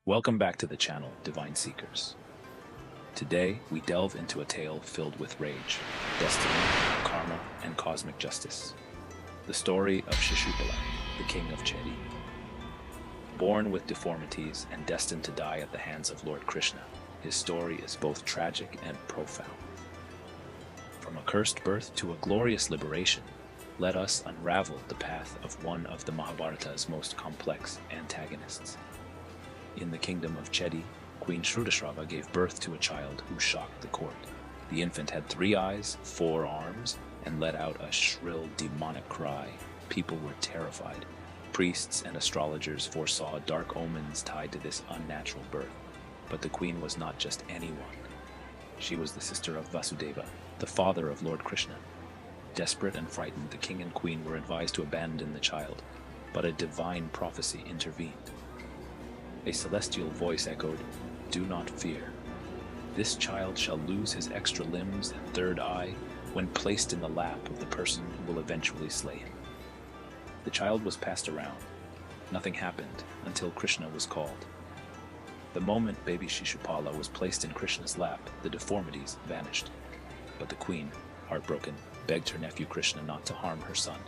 Welcome back to the channel, Divine Seekers. Today, we delve into a tale filled with rage, destiny, karma, and cosmic justice. The story of Shishupala, the king of Chedi. Born with deformities and destined to die at the hands of Lord Krishna, his story is both tragic and profound. From a cursed birth to a glorious liberation, let us unravel the path of one of the Mahabharata's most complex antagonists. In the kingdom of Chedi, Queen Shishupala gave birth to a child who shocked the court. The infant had 3 eyes, 4 arms, and let out a shrill demonic cry. People were terrified. Priests and astrologers foresaw dark omens tied to this unnatural birth. But the queen was not just anyone. She was the sister of Vasudeva, the father of Lord Krishna. Desperate and frightened, the king and queen were advised to abandon the child, but a divine prophecy intervened. A celestial voice echoed, "Do not fear. This child shall lose his extra limbs and 3rd eye when placed in the lap of the person who will eventually slay him." The child was passed around. Nothing happened until Krishna was called. The moment baby Shishupala was placed in Krishna's lap, the deformities vanished. But the queen, heartbroken, begged her nephew Krishna not to harm her son.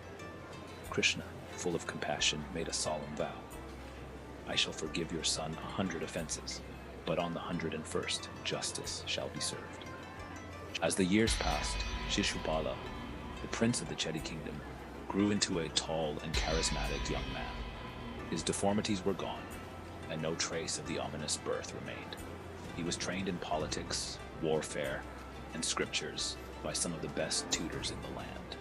Krishna, full of compassion, made a solemn vow. "I shall forgive your son 100 offenses, but on the 101st, justice shall be served." As the years passed, Shishupala, the prince of the Chedi kingdom, grew into a tall and charismatic young man. His deformities were gone, and no trace of the ominous birth remained. He was trained in politics, warfare, and scriptures by some of the best tutors in the land.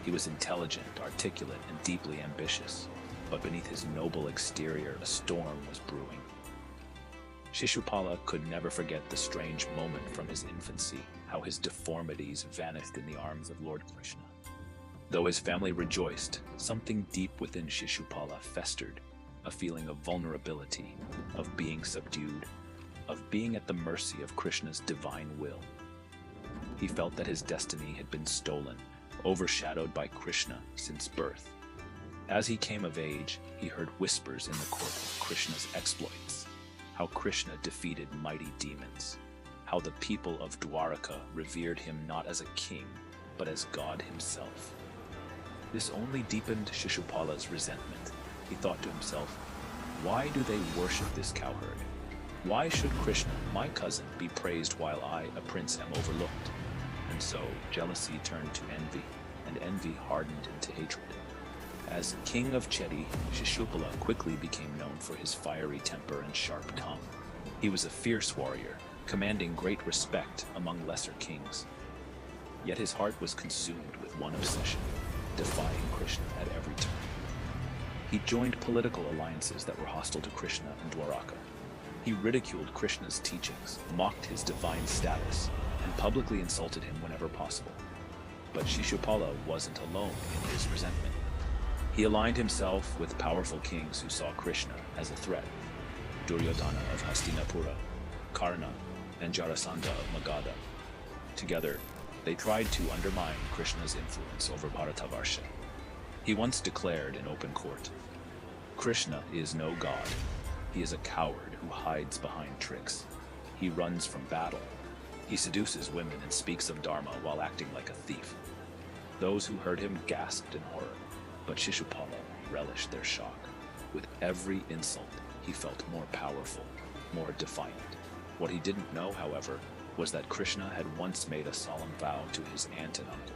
He was intelligent, articulate, and deeply ambitious. But beneath his noble exterior, a storm was brewing. Shishupala could never forget the strange moment from his infancy, how his deformities vanished in the arms of Lord Krishna. Though his family rejoiced, something deep within Shishupala festered, a feeling of vulnerability, of being subdued, of being at the mercy of Krishna's divine will. He felt that his destiny had been stolen, overshadowed by Krishna since birth. As he came of age, he heard whispers in the court of Krishna's exploits, how Krishna defeated mighty demons, how the people of Dwaraka revered him not as a king, but as God himself. This only deepened Shishupala's resentment. He thought to himself, "Why do they worship this cowherd? Why should Krishna, my cousin, be praised while I, a prince, am overlooked?" And so jealousy turned to envy, and envy hardened into hatred. As king of Chedi, Shishupala quickly became known for his fiery temper and sharp tongue. He was a fierce warrior, commanding great respect among lesser kings. Yet his heart was consumed with one obsession, defying Krishna at every turn. He joined political alliances that were hostile to Krishna and Dwaraka. He ridiculed Krishna's teachings, mocked his divine status, and publicly insulted him whenever possible. But Shishupala wasn't alone in his resentment. He aligned himself with powerful kings who saw Krishna as a threat: Duryodhana of Hastinapura, Karna, and Jarasandha of Magadha. Together, they tried to undermine Krishna's influence over Bharatavarsha. He once declared in open court, "Krishna is no god. He is a coward who hides behind tricks. He runs from battle. He seduces women and speaks of Dharma while acting like a thief." Those who heard him gasped in horror. But Shishupala relished their shock. With every insult, he felt more powerful, more defiant. What he didn't know, however, was that Krishna had once made a solemn vow to his aunt and uncle.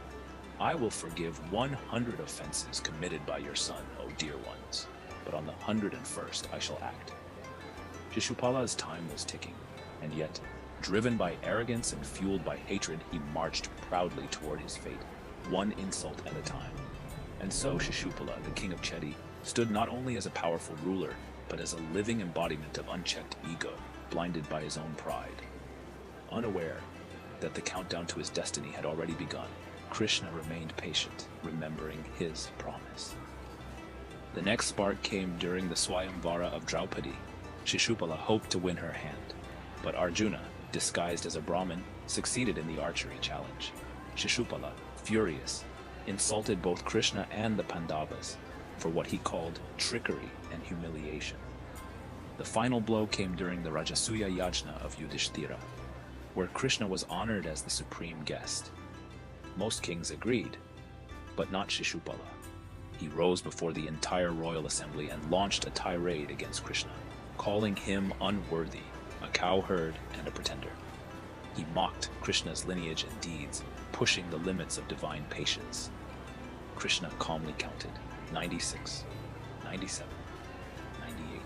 "I will forgive 100 offenses committed by your son, O dear ones, but on the 101st I shall act." Shishupala's time was ticking, and yet, driven by arrogance and fueled by hatred, he marched proudly toward his fate, one insult at a time. And so Shishupala, the king of Chedi, stood not only as a powerful ruler, but as a living embodiment of unchecked ego, blinded by his own pride. Unaware that the countdown to his destiny had already begun, Krishna remained patient, remembering his promise. The next spark came during the Swayamvara of Draupadi. Shishupala hoped to win her hand, but Arjuna, disguised as a Brahmin, succeeded in the archery challenge. Shishupala, furious, insulted both Krishna and the Pandavas for what he called trickery and humiliation. The final blow came during the Rajasuya Yajna of Yudhishthira, where Krishna was honored as the supreme guest. Most kings agreed, but not Shishupala. He rose before the entire royal assembly and launched a tirade against Krishna, calling him unworthy, a cowherd and a pretender. He mocked Krishna's lineage and deeds, pushing the limits of divine patience. Krishna calmly counted 96, 97, 98,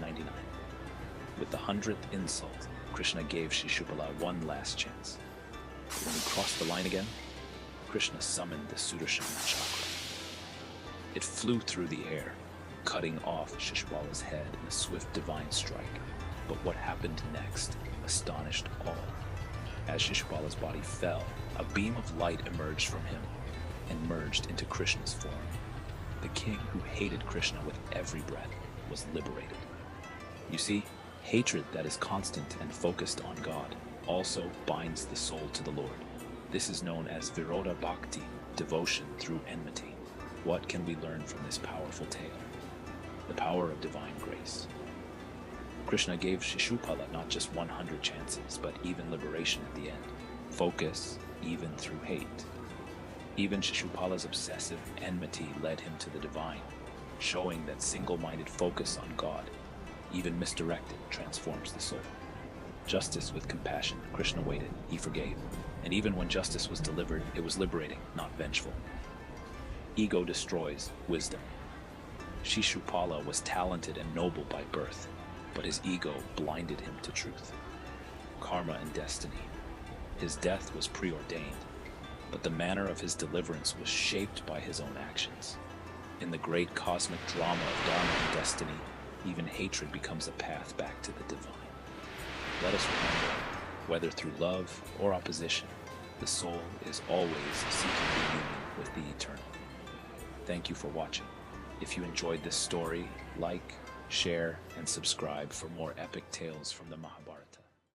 99. With the 100th insult, Krishna gave Shishupala one last chance. When he crossed the line again, Krishna summoned the Sudarshana chakra. It flew through the air, cutting off Shishupala's head in a swift divine strike. But what happened next astonished all. As Shishupala's body fell, a beam of light emerged from him and merged into Krishna's form. The king who hated Krishna with every breath was liberated. You see, hatred that is constant and focused on God also binds the soul to the Lord. This is known as Virodha Bhakti, devotion through enmity. What can we learn from this powerful tale? The power of divine grace. Krishna gave Shishupala not just 100 chances, but even liberation at the end. Focus, even through hate. Even Shishupala's obsessive enmity led him to the divine, showing that single-minded focus on God, even misdirected, transforms the soul. Justice with compassion, Krishna waited, he forgave. And even when justice was delivered, it was liberating, not vengeful. Ego destroys wisdom. Shishupala was talented and noble by birth, but his ego blinded him to truth. Karma and destiny. His death was preordained, but the manner of his deliverance was shaped by his own actions. In the great cosmic drama of Dharma and destiny, even hatred becomes a path back to the divine. Let us remember, whether through love or opposition, the soul is always seeking reunion with the eternal. Thank you for watching. If you enjoyed this story, like, share, and subscribe for more epic tales from the Mahabharata.